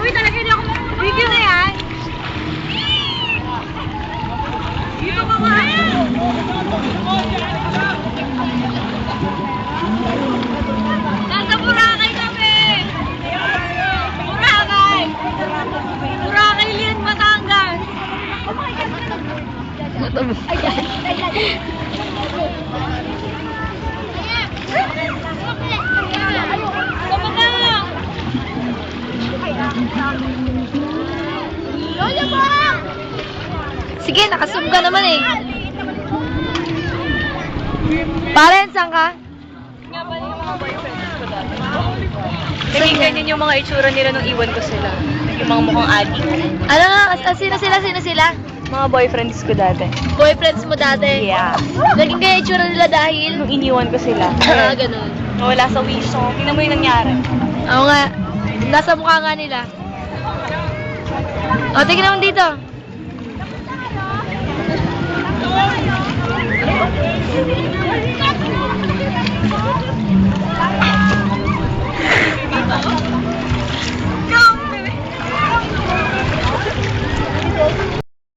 Uy, talaga hindi ako marunong. Video na yan. Dito ka nga. Nasa Boracay kami. Boracay. Boracay, Lian, Batangas. Sama na. Lola mo! Sige, nakasub ka naman eh. Paren, saan ka? Naging ganyan yung mga itsura nila nung iwan ko sila. Yung mga mukhang adik. Ano nga? Sino sila? Sino sila? Mga boyfriends ko dati. Boyfriends mo dati? Yeah. Naging kaya itsura nila dahil? Nung iniwan ko sila. Ganun. Wala sa wish song. Tingnan mo yung nangyari. Oo nga. Nasa mukha nga nila. O, tingnan mo dito.